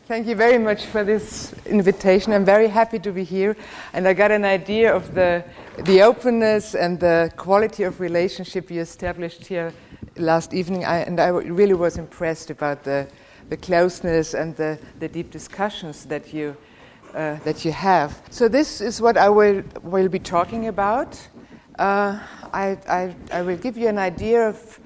Thank you very much for this invitation. I'm very happy to be here, and I got an idea of the openness and the quality of relationship you established here last evening. I really was impressed about the closeness and the deep discussions that you have. So this is what I will be talking about. I will give you an idea of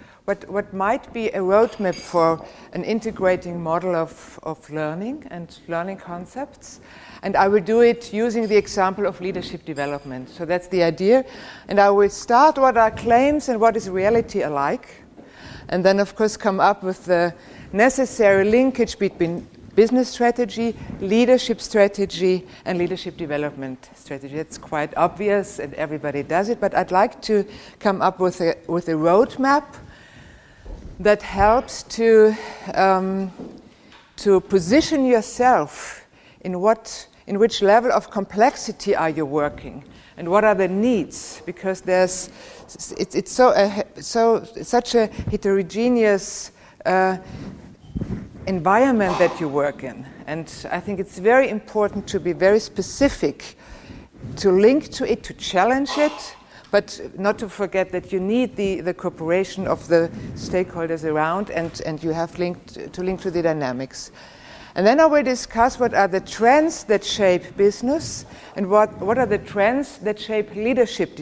what might be a roadmap for an integrating model of learning and learning concepts. And I will do it using the example of leadership development. So that's the idea. And I will start what are claims and what is reality alike. And then, of course, come up with the necessary linkage between business strategy, leadership strategy, and leadership development strategy. It's quite obvious and everybody does it, but I'd like to come up with a roadmap that helps to position yourself in which level of complexity are you working, and what are the needs, because it's such a heterogeneous environment that you work in, and I think it's very important to be very specific, to link to it, to challenge it, but not to forget that you need the cooperation of the stakeholders around, and you have to link to the dynamics. And then I will discuss what are the trends that shape business, and what are the trends that shape leadership,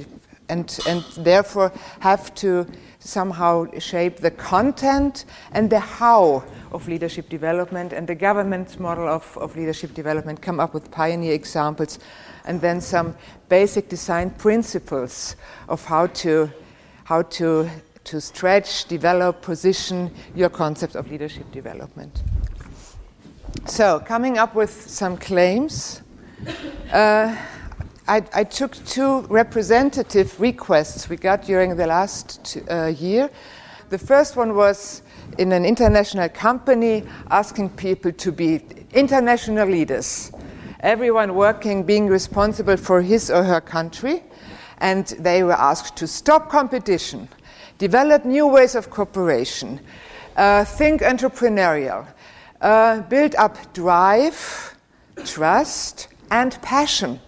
and therefore have to somehow shape the content and the how of leadership development, and the government model of leadership development, come up with pioneer examples, and then some basic design principles of how to stretch, develop, position your concept of leadership development. So, coming up with some claims, I took two representative requests we got during the last year. The first one was in an international company asking people to be international leaders. Everyone working, being responsible for his or her country, and they were asked to stop competition, develop new ways of cooperation, think entrepreneurial, build up drive, trust, and passion.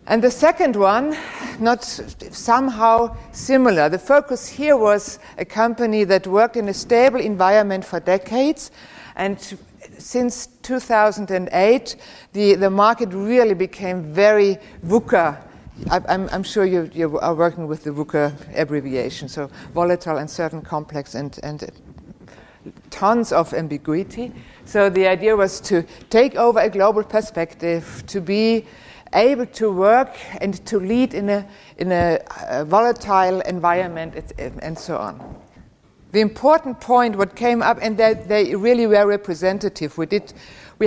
And the second one, not somehow similar. The focus here was a company that worked in a stable environment for decades, and since 2008, the market really became very VUCA. I'm sure you are working with the VUCA abbreviation, so volatile, uncertain, complex, and tons of ambiguity. So the idea was to take over a global perspective, to be able to work and to lead in a volatile environment, and so on. The important point, what came up, and they really were representative. We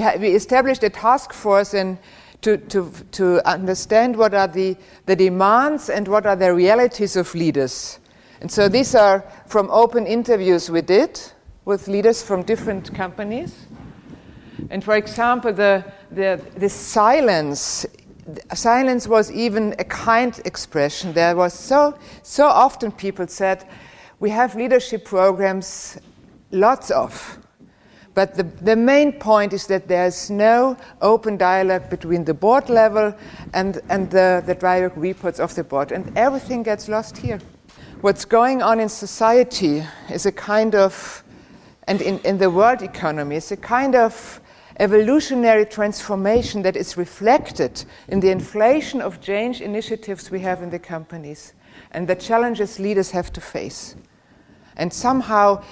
established a task force and to understand what are the demands and what are the realities of leaders. And so these are from open interviews we did with leaders from different companies. And for example, the silence was even a kind expression. There was so often people said, we have leadership programs, lots of, but the main point is that there's no open dialogue between the board level and the direct reports of the board, and everything gets lost here. What's going on in society is a kind of, and in the world economy, is a kind of evolutionary transformation that is reflected in the inflation of change initiatives we have in the companies, and the challenges leaders have to face. And somehow,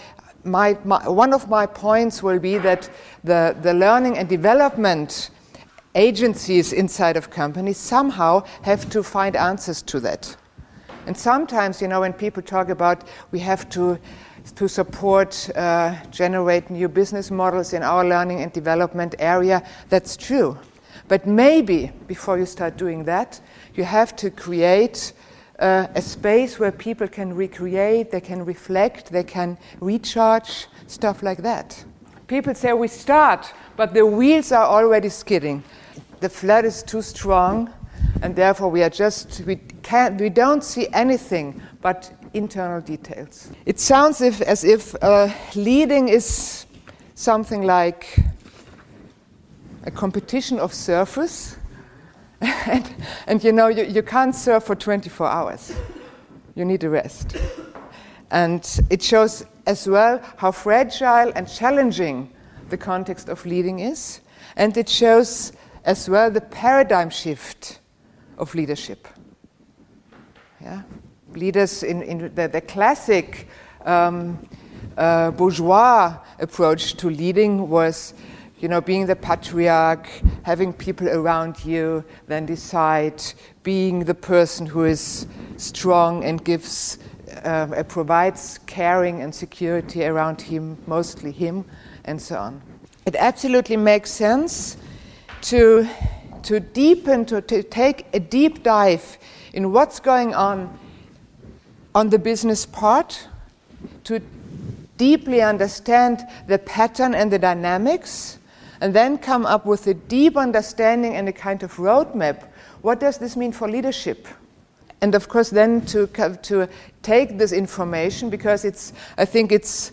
one of my points will be that the learning and development agencies inside of companies somehow have to find answers to that. And sometimes, when people talk about we have to support, generate new business models in our learning and development area, that's true. But maybe before you start doing that, you have to create a space where people can recreate, they can reflect, they can recharge, stuff like that. People say we start, but the wheels are already skidding. The flood is too strong, and therefore we don't see anything but internal details. It sounds as if leading is something like a competition of surfers. and you can't surf for 24 hours. You need a rest. And it shows as well how fragile and challenging the context of leading is. And it shows as well the paradigm shift of leadership. Yeah? Leaders in the classic bourgeois approach to leading was, being the patriarch, having people around you, then decide, being the person who is strong and provides caring and security around him, mostly him, and so on. It absolutely makes sense to take a deep dive in what's going on the business part, to deeply understand the pattern and the dynamics, and then come up with a deep understanding and a kind of roadmap. What does this mean for leadership? And of course, then to take this information, because I think it's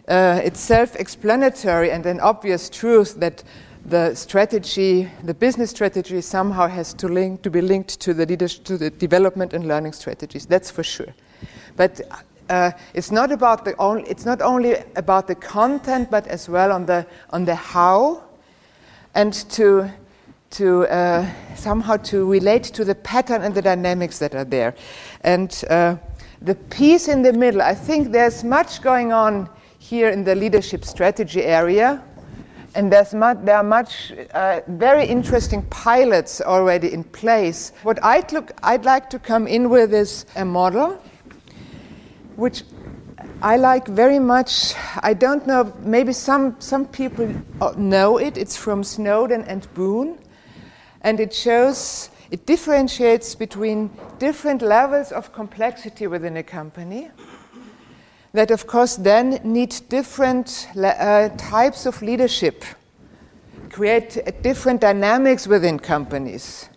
self-explanatory and an obvious truth that the business strategy somehow has to be linked to the development and learning strategies. That's for sure. But it's not only about the content, but as well on the how, and to somehow to relate to the pattern and the dynamics that are there. And the piece in the middle, I think there's much going on here in the leadership strategy area, and there are very interesting pilots already in place. What I'd like to come in with is a model which I like very much. I don't know, maybe some people know it. It's from Snowden and Boone, and it differentiates between different levels of complexity within a company that, of course, then need different types of leadership, create different dynamics within companies,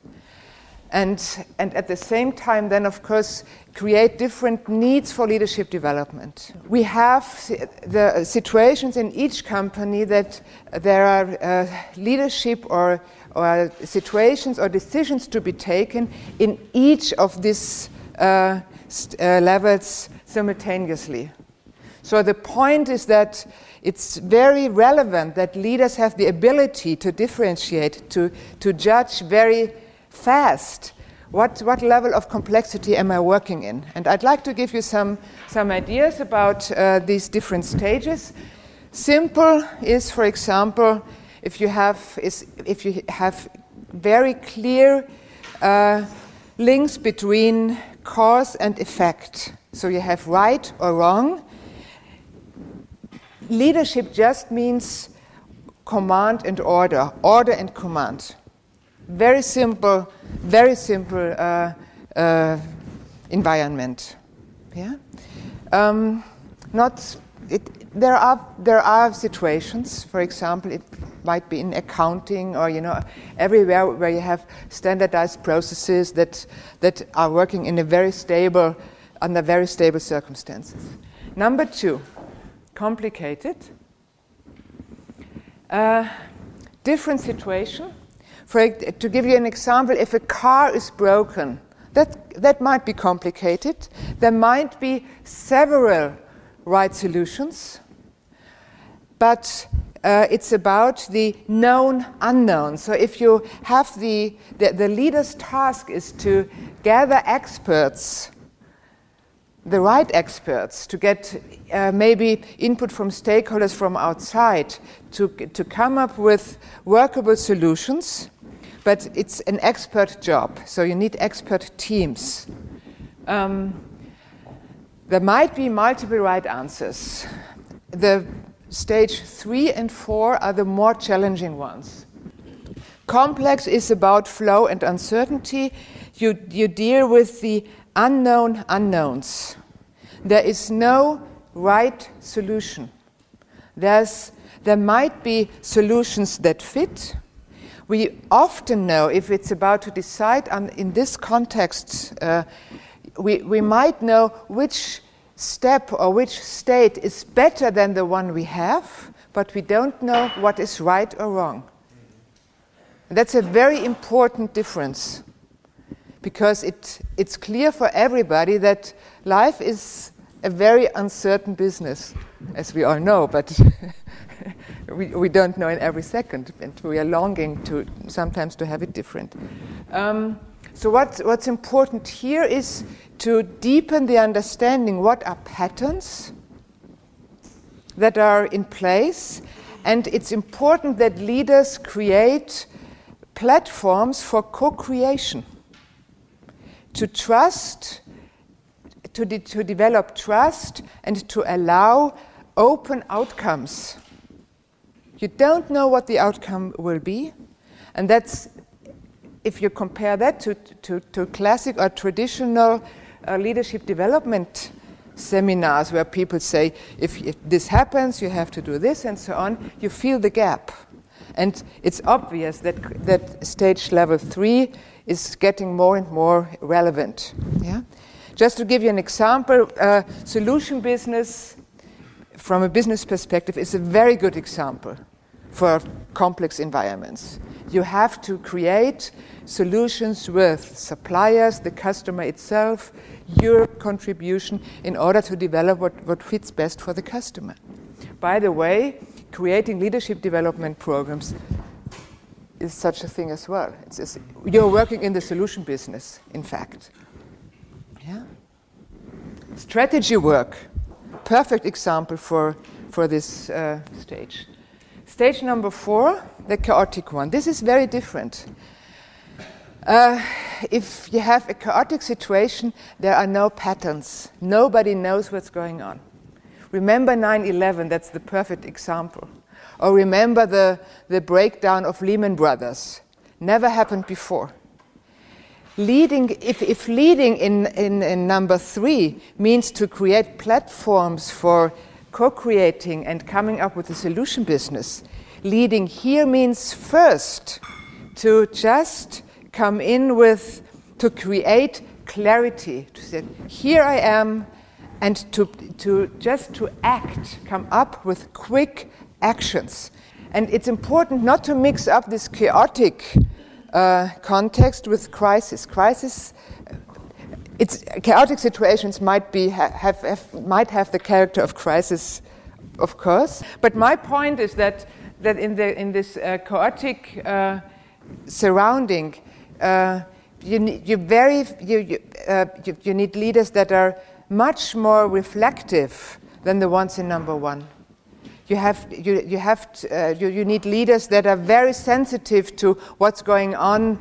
and at the same time then, of course, create different needs for leadership development. We have the situations in each company that there are leadership or situations or decisions to be taken in each of these levels simultaneously. So the point is that it's very relevant that leaders have the ability to differentiate, to judge very fast what level of complexity am I working in. And I'd like to give you some ideas about these different stages. Simple is, for example, if you have very clear links between cause and effect. So you have right or wrong. Leadership just means command and order and command. Very simple environment. Yeah. There are situations. For example, it might be in accounting or everywhere where you have standardized processes that are working in under very stable circumstances. Number 2. Complicated. Different situation. To give you an example, if a car is broken, that might be complicated. There might be several right solutions, but it's about the known unknown. So if you have the leader's task is to gather experts, the right experts, to get maybe input from stakeholders from outside, to come up with workable solutions, but it's an expert job, so you need expert teams. There might be multiple right answers. The stage 3 and 4 are the more challenging ones. Complex is about flow and uncertainty. You deal with the unknown unknowns. There is no right solution. There might be solutions that fit. We often know, if it's about to decide in this context, we might know which step or which state is better than the one we have, but we don't know what is right or wrong. That's a very important difference, because it's clear for everybody that life is a very uncertain business, as we all know, but we don't know in every second, and we are longing to sometimes to have it different. So what's important here is to deepen the understanding what are patterns that are in place, and it's important that leaders create platforms for co-creation, to trust, to develop trust, and to allow open outcomes. You don't know what the outcome will be, and that's, if you compare that to classic or traditional leadership development seminars where people say, if this happens, you have to do this, and so on, you feel the gap. And it's obvious that stage level 3 is getting more and more relevant. Yeah? Just to give you an example, solution business, from a business perspective, is a very good example for complex environments. You have to create solutions with suppliers, the customer itself, your contribution, in order to develop what fits best for the customer. By the way, creating leadership development programs is such a thing as well. You're working in the solution business, in fact. Yeah. Strategy work, perfect example for this stage. Stage number 4, the chaotic one. This is very different. If you have a chaotic situation, there are no patterns. Nobody knows what's going on. Remember 9/11, that's the perfect example. Or remember the breakdown of Lehman Brothers. Never happened before. If leading in number 3 means to create platforms for co-creating and coming up with a solution business, leading here means first to just come in to create clarity, to say, here I am, and to act, come up with quick actions. And it's important not to mix up this chaotic context with crisis. Chaotic situations might have the character of crisis, of course. But my point is that in this chaotic surrounding, you need leaders that are much more reflective than the ones in number 1. You need leaders that are very sensitive to what's going on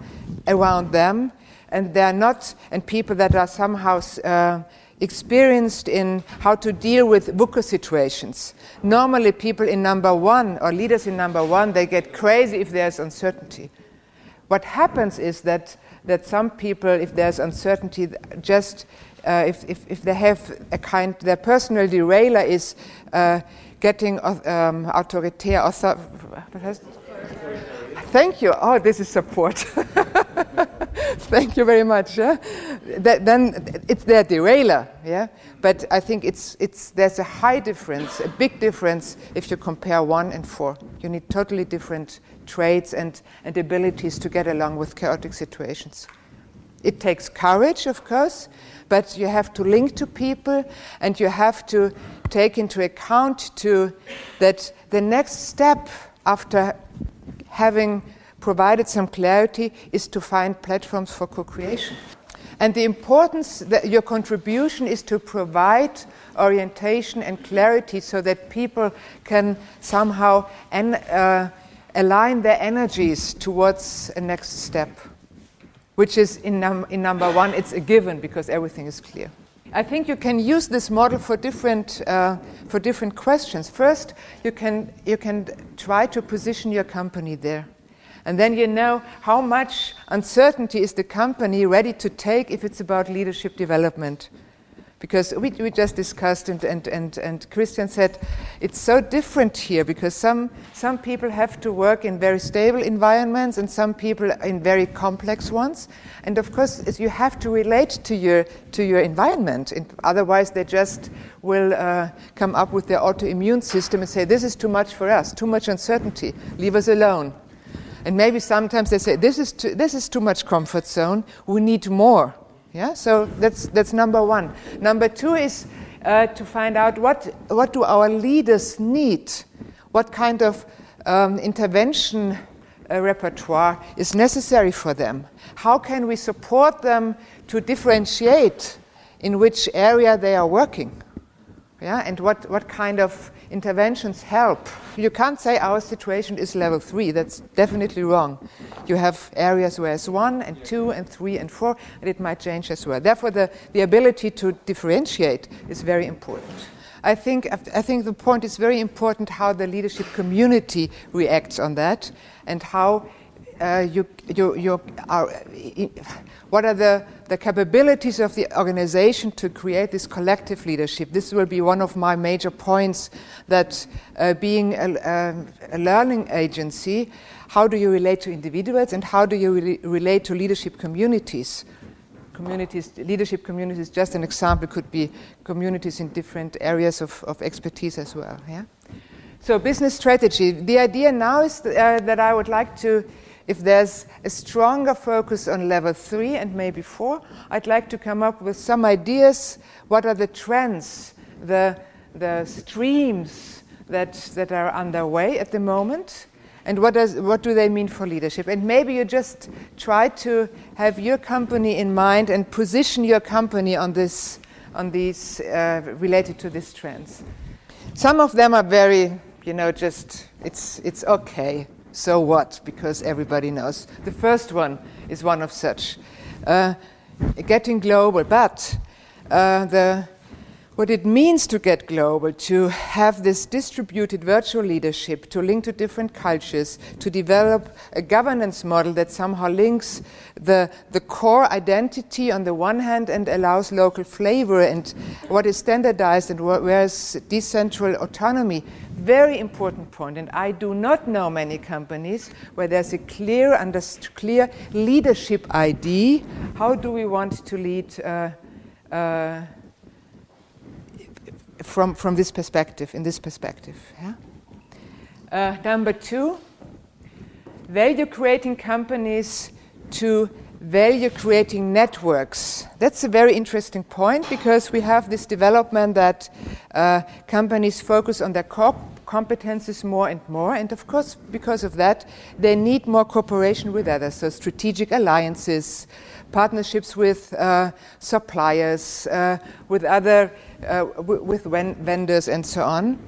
around them, and people that are somehow experienced in how to deal with VUCA situations. Normally, people in number 1 or leaders in number 1, they get crazy if there's uncertainty. What happens is that some people, if there's uncertainty, just if they have their personal derailer is getting autoritär. Thank you. Oh, this is support. Thank you very much. Then it's their derailer. Yeah, but I think there's a high difference, a big difference if you compare 1 and 4. You need totally different traits and abilities to get along with chaotic situations. It takes courage, of course, but you have to link to people, and you have to take into account that the next step after having provided some clarity is to find platforms for co-creation. And the importance that your contribution is to provide orientation and clarity so that people can somehow align their energies towards a next step, which is in number 1, it's a given because everything is clear. I think you can use this model for different questions. First, you can try to position your company there. And then you know how much uncertainty is the company ready to take if it's about leadership development. Because we just discussed, and Christian said, it's so different here because some people have to work in very stable environments and some people in very complex ones. And of course, you have to relate to your environment. Otherwise, they just will come up with their autoimmune system and say, this is too much for us, too much uncertainty, leave us alone. And maybe sometimes they say, this is too much comfort zone, we need more. Yeah, so that's number one. Number two is to find out what do our leaders need, what kind of intervention repertoire is necessary for them. How can we support them to differentiate in which area they are working? Yeah, and what kind of interventions help? You can't say our situation is level 3. That's definitely wrong. You have areas where it's 1 and 2 and 3 and 4, and it might change as well. Therefore, the ability to differentiate is very important. I think the point is very important how the leadership community reacts on that, and how what are the capabilities of the organization to create this collective leadership. This will be one of my major points, that being a learning agency, how do you relate to individuals and how do you relate to leadership communities? Leadership communities, just an example, could be communities in different areas of expertise as well. Yeah? So business strategy. The idea now is that I would like to, if there's a stronger focus on level 3 and maybe 4, I'd like to come up with some ideas. What are the trends, the streams that are underway at the moment, and what do they mean for leadership? And maybe you just try to have your company in mind and position your company on these related to these trends. Some of them are very, just it's okay. So what? Because everybody knows. The first one is one of such. Getting global, but what it means to get global, to have this distributed virtual leadership, to link to different cultures, to develop a governance model that somehow links the core identity on the one hand and allows local flavor, and what is standardized and where is decentral autonomy. Very important point, and I do not know many companies where there's a clear leadership ID. How do we want to lead from this perspective, in this perspective? Yeah? Number 2, value-creating companies to value-creating networks. That's a very interesting point, because we have this development that companies focus on their competences more and more, and of course, because of that, they need more cooperation with others, so strategic alliances, partnerships with suppliers, with other vendors, and so on.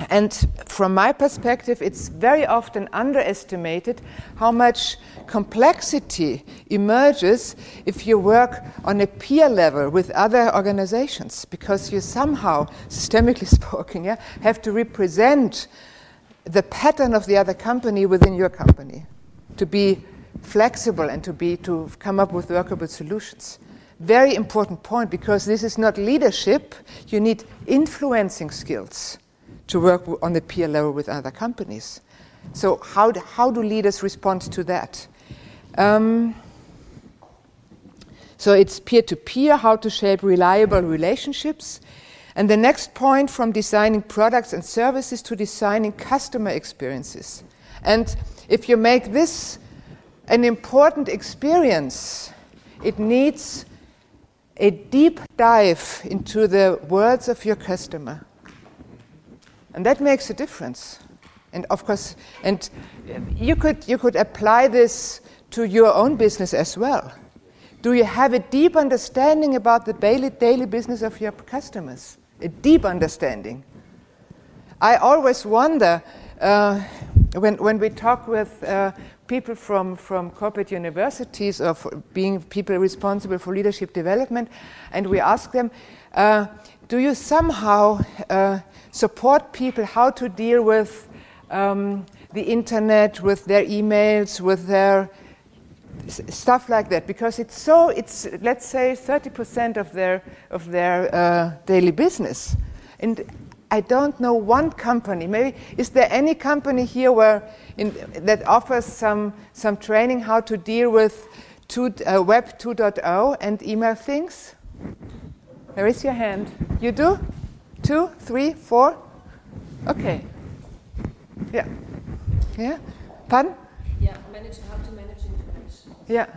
And from my perspective, it's very often underestimated how much complexity emerges if you work on a peer level with other organizations, because you somehow, systemically spoken, have to represent the pattern of the other company within your company, to be flexible and to come up with workable solutions. Very important point, because this is not leadership. You need influencing skills to work on the peer level with other companies. So how do leaders respond to that? So it's peer-to-peer, how to shape reliable relationships. And the next point, from designing products and services to designing customer experiences. And if you make this an important experience, it needs a deep dive into the words of your customer. And that makes a difference. And of course, and you could apply this to your own business as well. Do you have a deep understanding about the daily business of your customers? A deep understanding. I always wonder when we talk with people from corporate universities, or being people responsible for leadership development, and we ask them, do you somehow support people how to deal with the internet, with their emails, with their stuff like that? Because it's let's say 30% of their daily business. And I don't know one company. Maybe is there any company here that offers some training how to deal with Web 2.0 and email things? Raise your hand. You do? 2, 3, 4? Okay. Yeah. Yeah? Pardon? Yeah, how to manage information. Yeah.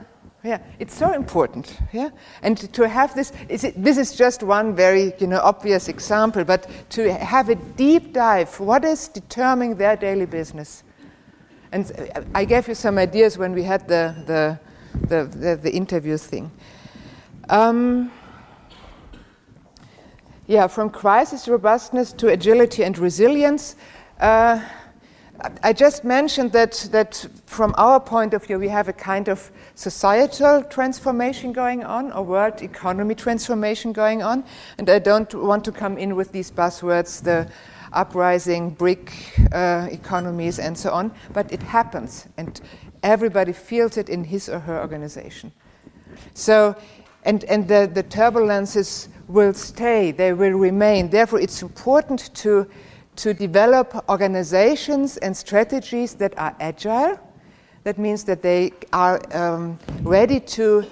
Yeah, it's so important. Yeah, and to have this is just one very obvious example, but to have a deep dive, what is determining their daily business? And I gave you some ideas when we had the interview thing. Yeah, from crisis robustness to agility and resilience. I just mentioned that from our point of view, we have a kind of societal transformation going on, or world economy transformation going on. And I don't want to come in with these buzzwords, the uprising, BRIC economies, and so on. But it happens, and everybody feels it in his or her organization. So, and the turbulences will stay, they will remain. Therefore, it's important to develop organizations and strategies that are agile. That means that they are ready to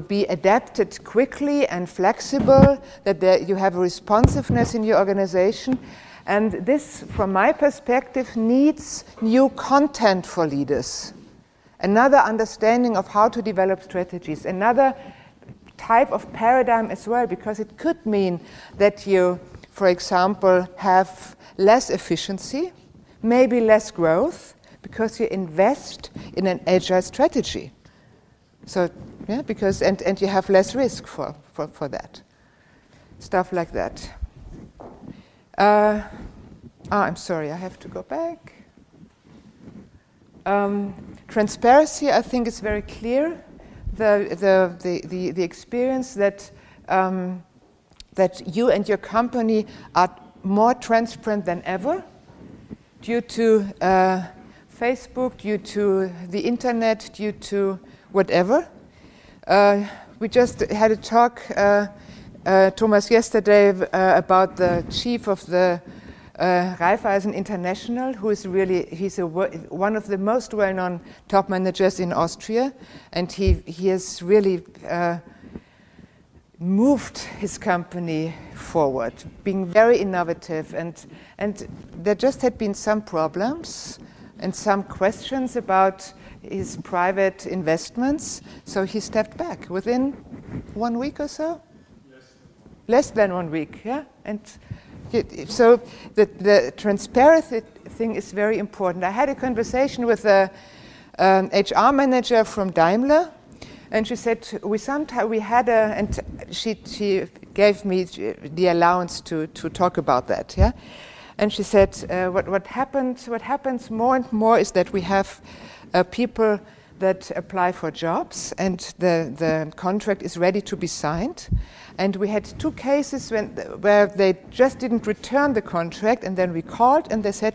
be adapted quickly and flexible, that you have a responsiveness in your organization. And this, from my perspective, needs new content for leaders. Another understanding of how to develop strategies. Another type of paradigm as well, because it could mean that you, for example, have less efficiency, maybe less growth, because you invest in an agile strategy. So, yeah, because and you have less risk for that. Stuff like that. I'm sorry, I have to go back. Transparency, I think, is very clear. The experience that you and your company are more transparent than ever due to Facebook, due to the internet, due to whatever. We just had a talk, Thomas, yesterday about the chief of the Raiffeisen International, who is he's one of the most well-known top managers in Austria, and he has really moved his company forward, being very innovative, and there just had been some problems and some questions about his private investments, so he stepped back within 1 week or so. Less than 1 week, yeah, and so the transparency thing is very important. I had a conversation with a HR manager from Daimler, and she said she gave me the allowance to talk about that. Yeah, and she said what happens more and more is that we have people that apply for jobs, and the contract is ready to be signed. And we had 2 cases where they just didn't return the contract, and then we called and they said,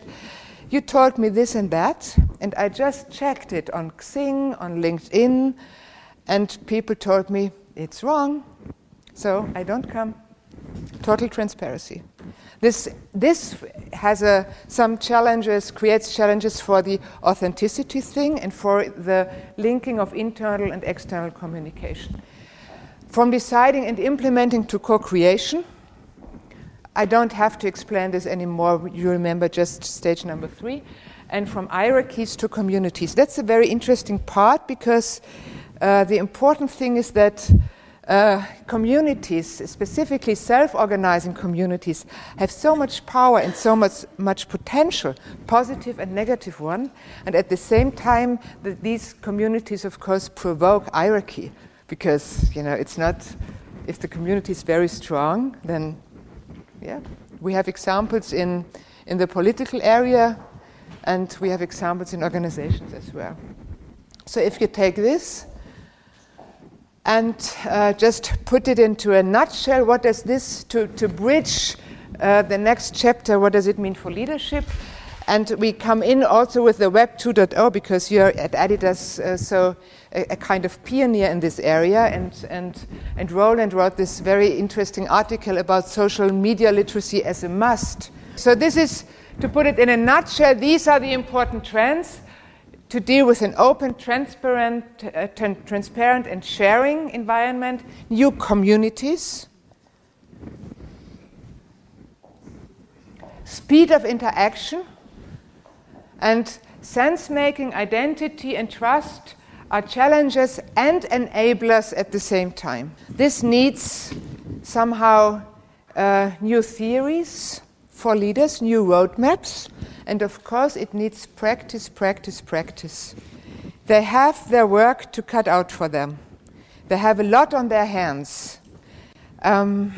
"You told me this and that, and I just checked it on Xing, on LinkedIn, and people told me it's wrong, so I don't come." Total transparency. This has some challenges, creates challenges for the authenticity thing and for the linking of internal and external communication. From deciding and implementing to co-creation, I don't have to explain this anymore. You remember just stage number 3. And from hierarchies to communities. That's a very interesting part, because the important thing is that communities, specifically self-organizing communities, have so much power and so much potential, positive and negative one. And at the same time, these communities, of course, provoke hierarchy. Because, it's not, if the community is very strong, then, yeah, we have examples in the political area, and we have examples in organizations as well. So if you take this and just put it into a nutshell, what does this, to bridge the next chapter, what does it mean for leadership? And we come in also with the Web 2.0, because you're at Adidas so a kind of pioneer in this area, and Roland wrote this very interesting article about social media literacy as a must. So this is, to put it in a nutshell, these are the important trends to deal with an open, transparent and sharing environment, new communities, speed of interaction, and sense-making, identity, and trust are challenges and enablers at the same time. This needs somehow new theories for leaders, new roadmaps, and of course it needs practice, practice, practice. They have their work to cut out for them. They have a lot on their hands. And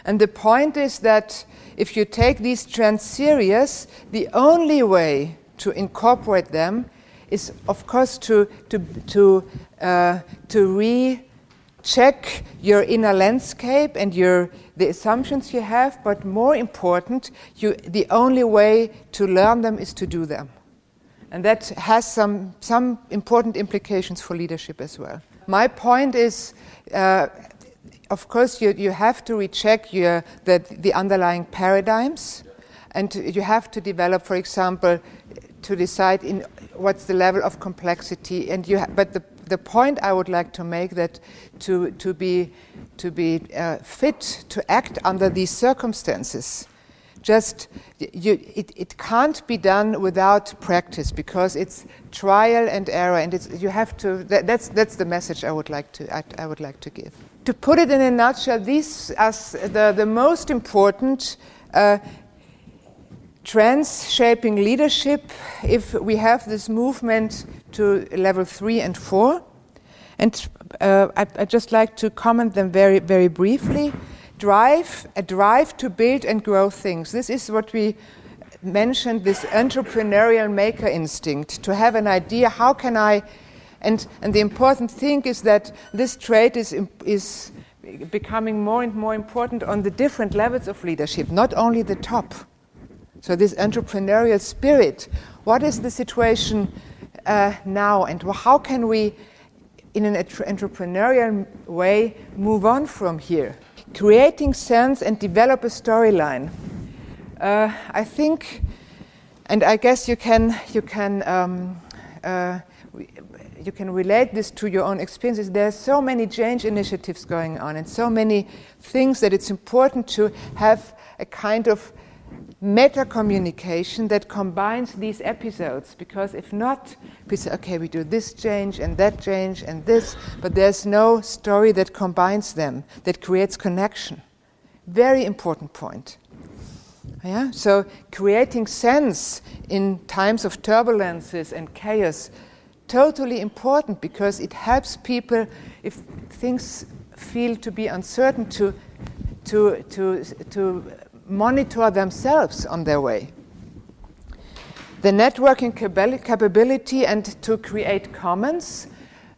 the point is that if you take these trends serious, the only way to incorporate them is, of course, to recheck your inner landscape and the assumptions you have. But more important, the only way to learn them is to do them, and that has some important implications for leadership as well. My point is, of course, you have to recheck the underlying paradigms, and you have to develop, for example, to decide what's the level of complexity. And but the point I would like to make that to be fit to act under these circumstances, it can't be done without practice, because it's trial and error, and you have to. That's the message I would like to give. To put it in a nutshell, these are the most important trends shaping leadership if we have this movement to level 3 and 4. And I'd just like to comment them very, very briefly. A drive to build and grow things. This is what we mentioned, this entrepreneurial maker instinct, to have an idea, how can I. And the important thing is that this trait is becoming more and more important on the different levels of leadership, not only the top. So this entrepreneurial spirit, what is the situation now, and how can we, in an entrepreneurial way, move on from here? Creating sense and develop a storyline. I think, and I guess you can relate this to your own experiences. There are so many change initiatives going on and so many things that it's important to have a kind of meta-communication that combines these episodes, because if not, we say, okay, we do this change and this, but there's no story that combines them, that creates connection. Very important point. Yeah? So creating sense in times of turbulences and chaos, totally important, because it helps people, if things feel to be uncertain, to monitor themselves on their way. The networking capability and to create commons,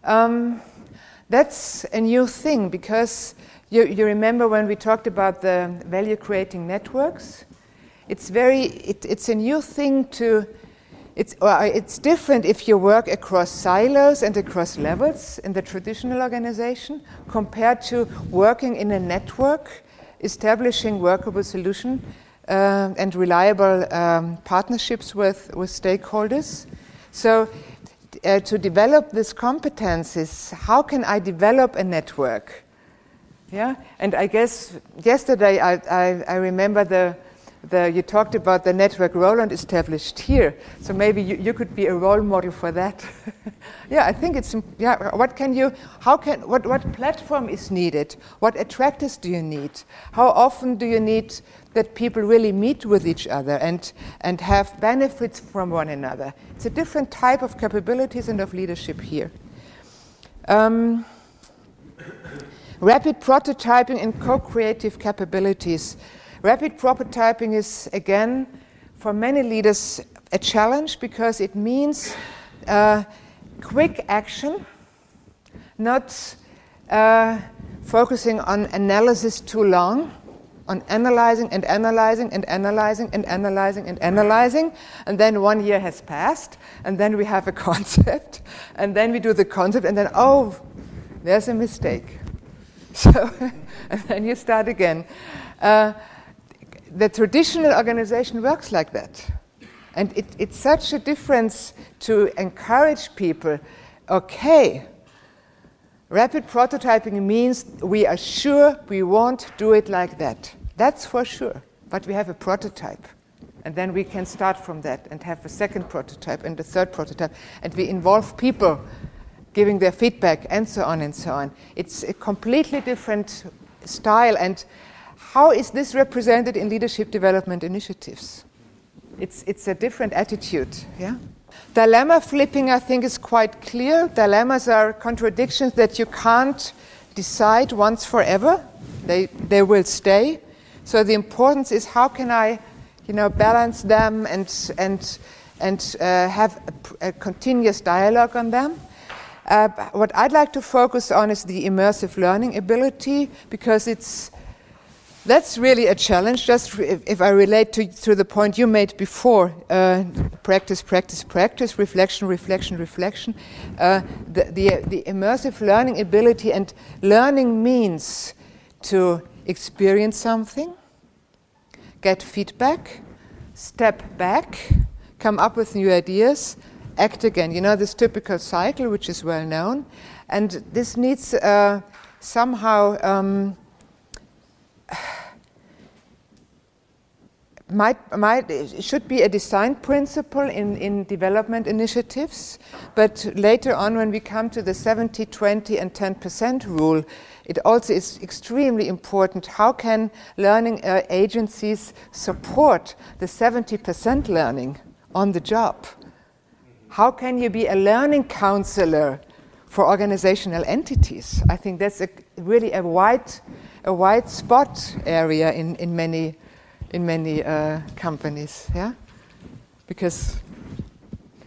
that's a new thing, because you remember when we talked about the value creating networks? It's a new thing it's different if you work across silos and across levels in the traditional organization compared to working in a network, establishing workable solution and reliable partnerships with stakeholders. So to develop these competencies, how can I develop a network? Yeah, and I guess yesterday I remember you talked about the network Roland established here. So maybe you could be a role model for that. Yeah, I think it's, yeah, what platform is needed? What attractors do you need? How often do you need that people really meet with each other and have benefits from one another? It's a different type of capabilities and of leadership here. Rapid prototyping and co-creative capabilities. Rapid prototyping is, again, for many leaders, a challenge, because it means quick action, not focusing on analysis too long, on analyzing and analyzing and analyzing and analyzing and analyzing, and then 1 year has passed, and then we have a concept, and then we do the concept, and then, oh, there's a mistake. So, and then you start again. The traditional organization works like that. And it's such a difference to encourage people, okay, rapid prototyping means we are sure we won't do it like that. That's for sure. But we have a prototype. And then we can start from that and have a second prototype and a third prototype. And we involve people giving their feedback and so on and so on. It's a completely different style. And how is this represented in leadership development initiatives? It's a different attitude, yeah? Dilemma flipping, I think, is quite clear. Dilemmas are contradictions that you can't decide once forever. They will stay. So the importance is how can I, balance them and have a continuous dialogue on them. What I'd like to focus on is the immersive learning ability, because that's really a challenge. Just if I relate to the point you made before, practice, practice, practice, reflection, reflection, reflection. The immersive learning ability, and learning means to experience something, get feedback, step back, come up with new ideas, act again. This typical cycle, which is well known. And this needs somehow... it should be a design principle in development initiatives, but later on when we come to the 70, 20 and 10% rule, it also is extremely important. How can learning agencies support the 70% learning on the job? How can you be a learning counselor for organizational entities? I think that's really a wide spot area in many companies, yeah, because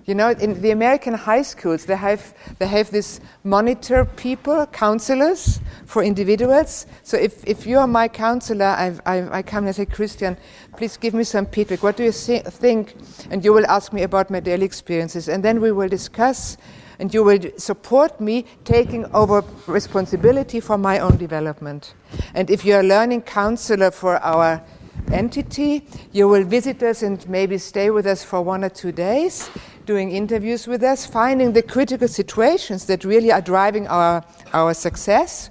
in the American high schools they have this monitor people, counselors for individuals. So if you are my counselor, I come and I say, Christian, please give me some feedback. What do you think? And you will ask me about my daily experiences, and then we will discuss. And you will support me taking over responsibility for my own development. And if you're a learning counselor for our entity, you will visit us and maybe stay with us for 1 or 2 days, doing interviews with us, finding the critical situations that really are driving our success,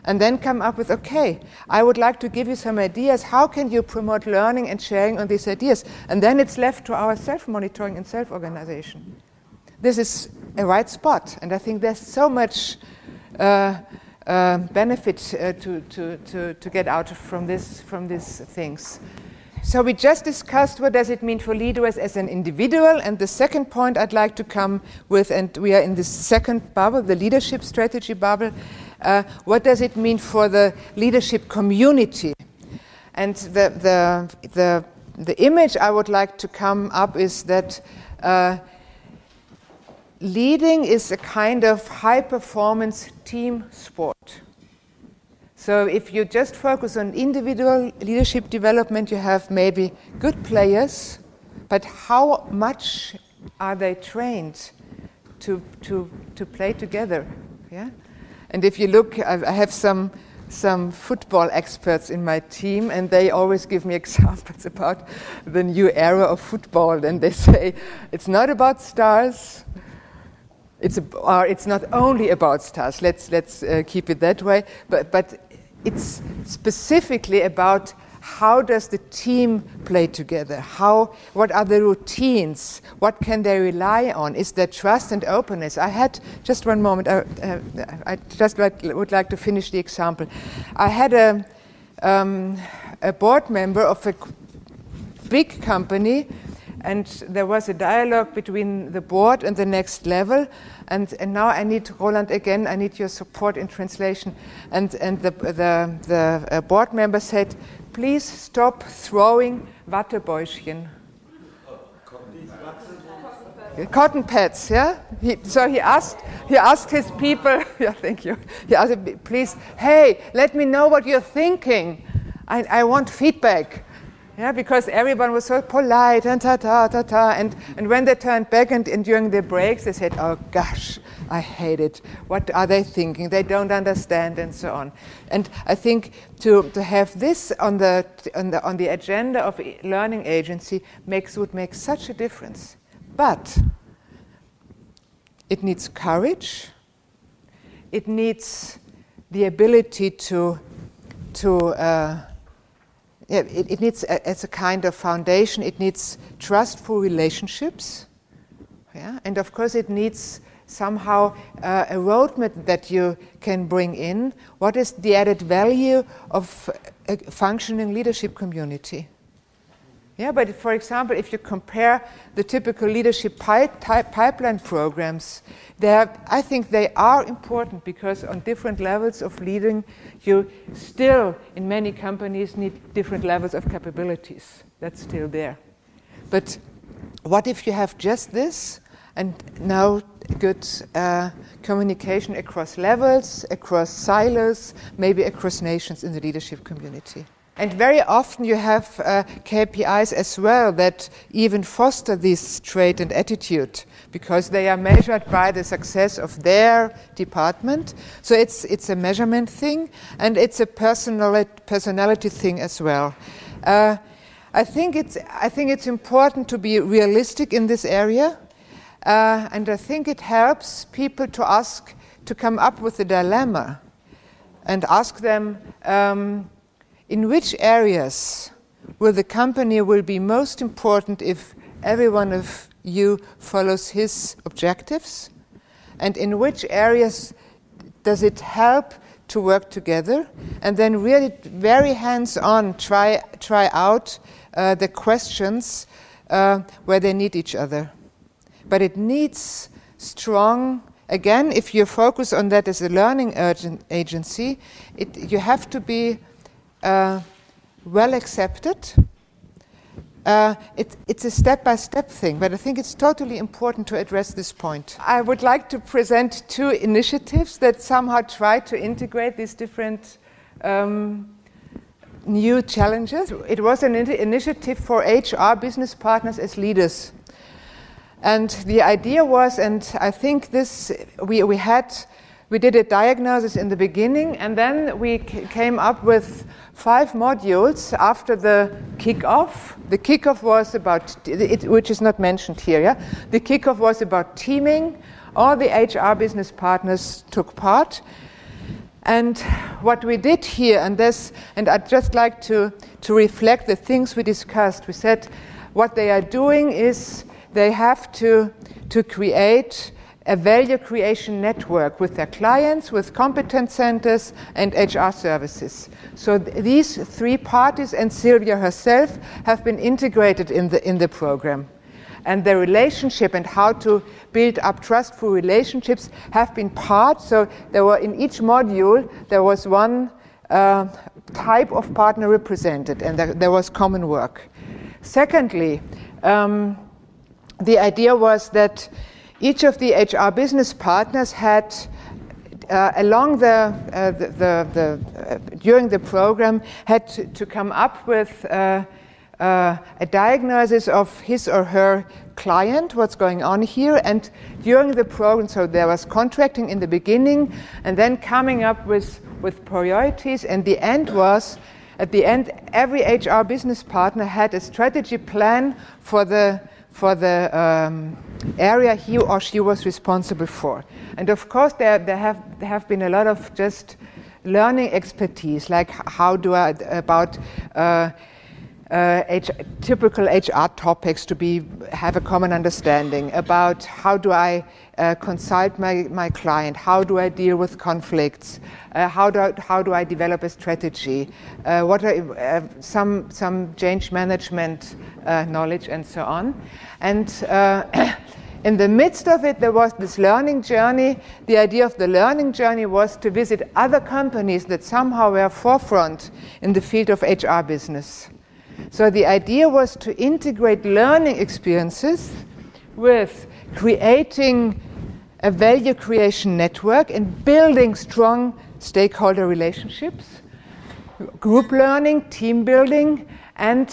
and then come up with, okay, I would like to give you some ideas. How can you promote learning and sharing on these ideas? And then it's left to our self-monitoring and self-organization. This is a right spot, and I think there's so much benefit to get out from these things. So we just discussed what does it mean for leaders as an individual, and the second point I'd like to come with, and we are in the second bubble, the leadership strategy bubble. What does it mean for the leadership community? And the image I would like to come up is that leading is a kind of high-performance team sport. So if you just focus on individual leadership development, you have maybe good players, but how much are they trained to play together? Yeah. And if you look, I have some football experts in my team, and they always give me examples about the new era of football. And they say it's not about stars. It's not only about stars. Let's keep it that way. But it's specifically about how does the team play together? What are the routines? What can they rely on? Is there trust and openness? I had just one moment. I just would like to finish the example. I had a board member of a big company. And there was a dialogue between the board and the next level. And now I need, Roland, again, I need your support in translation. And the board member said, please stop throwing Wattebäuschen. Cotton pads, yeah? So he asked his people, yeah, thank you. He asked, please, hey, let me know what you're thinking. I want feedback. Yeah, because everyone was so polite and and when they turned back and during the breaks, they said, "Oh gosh, I hate it. What are they thinking? They don't understand," and so on. And I think to have this on the agenda of learning agency would make such a difference. But it needs courage. It needs the ability to it needs, as a kind of foundation, it needs trustful relationships. Yeah? And of course it needs somehow a roadmap that you can bring in. What is the added value of a functioning leadership community? Yeah, but for example, if you compare the typical leadership pipeline programs, I think they are important because on different levels of leading, you still, in many companies, need different levels of capabilities. That's still there. But what if you have just this and now good communication across levels, across silos, maybe across nations in the leadership community? And very often you have KPIs as well that even foster this trait and attitude because they are measured by the success of their department. So it's a measurement thing and it's a personality thing as well. I think it's important to be realistic in this area, and I think it helps people to come up with a dilemma and ask them. In which areas will the company be most important if every one of you follows his objectives? And in which areas does it help to work together? And then really very hands-on try out the questions where they need each other. But it needs strong, again, if you focus on that as a learning agency, you have to be well accepted. It's a step-by-step thing, but I think it's totally important to address this point. I would like to present two initiatives that somehow try to integrate these different new challenges. It was an initiative for HR business partners as leaders. And the idea was, and I think this, we did a diagnosis in the beginning, and then we came up with 5 modules after the kickoff. The kickoff was about, which is not mentioned here, yeah? The kickoff was about teaming. All the HR business partners took part. And what we did here, and I'd just like to reflect the things we discussed. We said what they are doing is they have to create a value creation network with their clients, with competence centers, and HR services. So these 3 parties and Sylvia herself have been integrated in the program. And the relationship and how to build up trustful relationships have been part. So there were in each module, there was one type of partner represented, and there was common work. Secondly, the idea was that each of the HR business partners had, during the program, had to come up with a diagnosis of his or her client, what's going on here, and during the program, so there was contracting in the beginning, and then coming up with priorities, and the end was, at the end, every HR business partner had a strategy plan for the area he or she was responsible for. And of course there have been a lot of just learning expertise, like how do I about typical HR topics to have a common understanding about how do I consult my client, how do I deal with conflicts, how do I develop a strategy, what are some change management knowledge, and so on. And in the midst of it, there was this learning journey. The idea of the learning journey was to visit other companies that somehow were forefront in the field of HR business. So the idea was to integrate learning experiences with creating a value creation network and building strong stakeholder relationships, group learning, team building, and,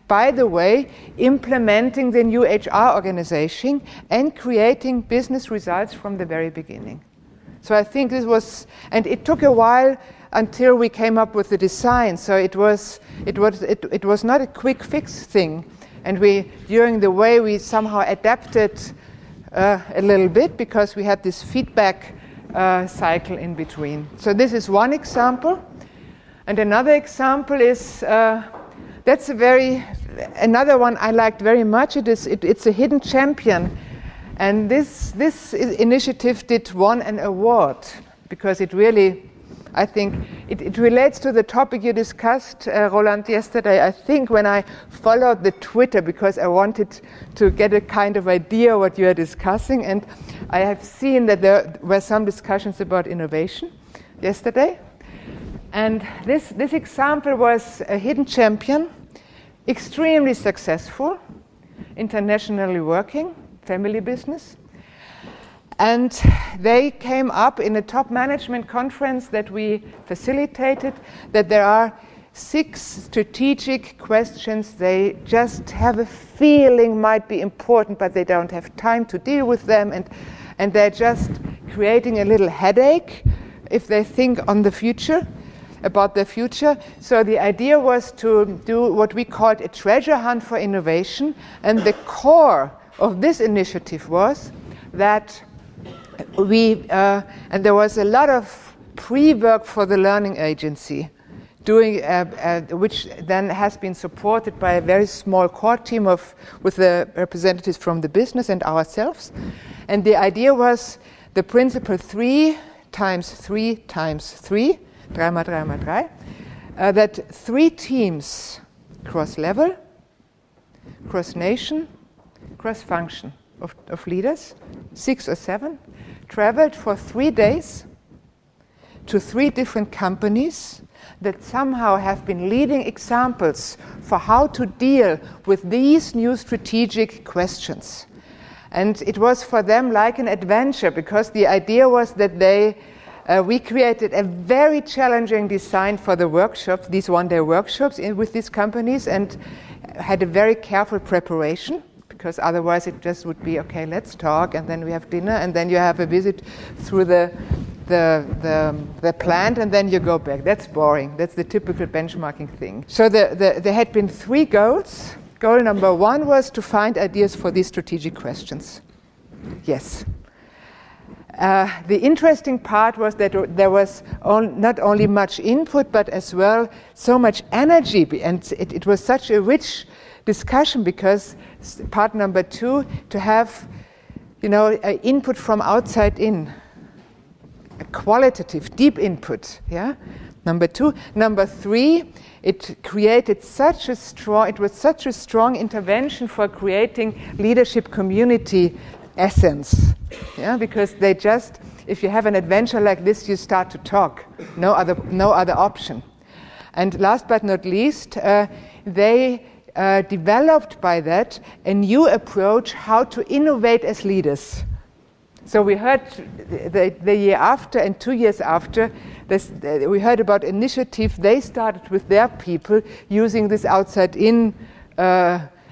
by the way, implementing the new HR organization and creating business results from the very beginning. So I think this was, and it took a while until we came up with the design. So it was not a quick fix thing, and during the way we somehow adapted a little bit because we had this feedback cycle in between. So this is one example, and another example is that's another one I liked very much. It's a hidden champion. And this initiative won an award because it really, I think, it relates to the topic you discussed, Roland, yesterday. I think when I followed the Twitter because I wanted to get a kind of idea what you are discussing, and I have seen that there were some discussions about innovation yesterday. And this example was a hidden champion, extremely successful, internationally working, family business. And they came up in a top management conference that we facilitated that there are 6 strategic questions they just have a feeling might be important, but they don't have time to deal with them, and they're just creating a little headache if they think on the future, about the future. So the idea was to do what we called a treasure hunt for innovation, and the core of this initiative was that and there was a lot of pre-work for the learning agency, which then has been supported by a very small core team with the representatives from the business and ourselves. And the idea was the principle 3 times 3 times 3, 3 mal 3 mal 3, that 3 teams, cross-level, cross-nation, cross-function of leaders, 6 or 7, traveled for 3 days to 3 different companies that somehow have been leading examples for how to deal with these new strategic questions. And it was for them like an adventure, because the idea was that we created a very challenging design for the workshops, these one-day workshops with these companies, and had a very careful preparation, because otherwise it just would be, okay, let's talk, and then we have dinner, and then you have a visit through the plant, and then you go back. That's boring. That's the typical benchmarking thing. So there had been 3 goals. Goal number 1 was to find ideas for these strategic questions. Yes. The interesting part was that there was not only much input, but as well so much energy, and it was such a rich discussion, because part number 2, to have, input from outside in, a qualitative, deep input. Yeah. Number 2. Number 3, it created such a strong intervention for creating leadership community essence. Yeah, because if you have an adventure like this, you start to talk. No other option. And last but not least, they developed by that a new approach how to innovate as leaders. So we heard the year after and 2 years after, we heard about initiative they started with their people using this outside-in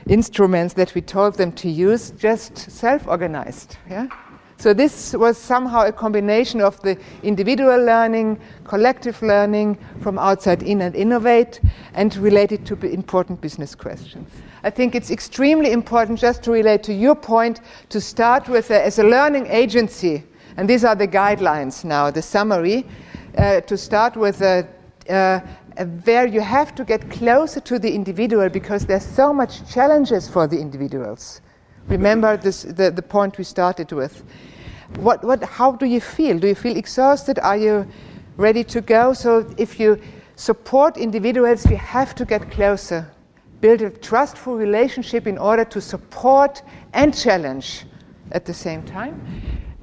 instruments that we told them to use, just self-organized. Yeah? So this was somehow a combination of the individual learning, collective learning, from outside in and innovate, and related to important business questions. I think it's extremely important, just to relate to your point, to start with as a learning agency, and these are the guidelines now, the summary, to start with where you have to get closer to the individual, because there's so much challenges for the individuals. Remember the point we started with. How do you feel? Do you feel exhausted? Are you ready to go? So if you support individuals, you have to get closer. Build a trustful relationship in order to support and challenge at the same time.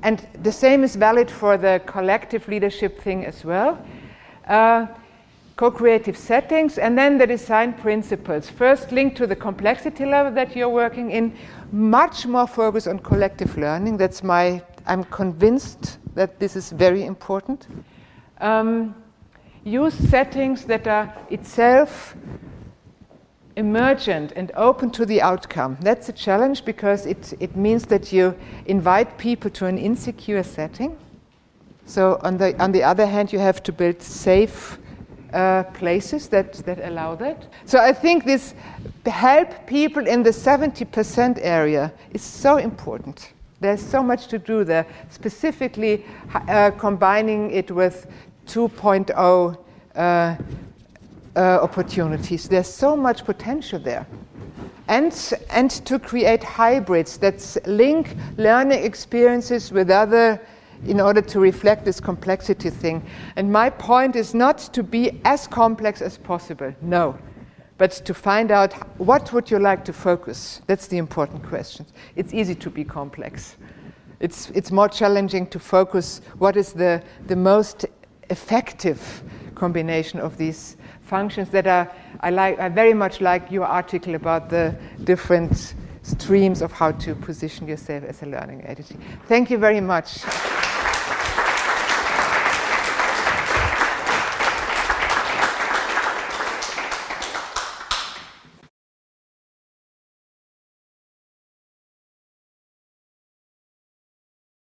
And the same is valid for the collective leadership thing as well. Co-creative settings, and then the design principles. First, linked to the complexity level that you're working in, much more focus on collective learning. I'm convinced that this is very important. Use settings that are itself emergent and open to the outcome. That's a challenge, because it means that you invite people to an insecure setting. So on the other hand, you have to build safe places that allow that. So I think this help people in the 70% area is so important. There's so much to do there, specifically combining it with 2.0 opportunities. There's so much potential there. And to create hybrids that link learning experiences with other in order to reflect this complexity thing. And my point is not to be as complex as possible, no, but to find out what would you like to focus. That's the important question. It's easy to be complex. It's more challenging to focus what is the most effective combination of these functions that I very much like your article about the different streams of how to position yourself as a learning entity. Thank you very much.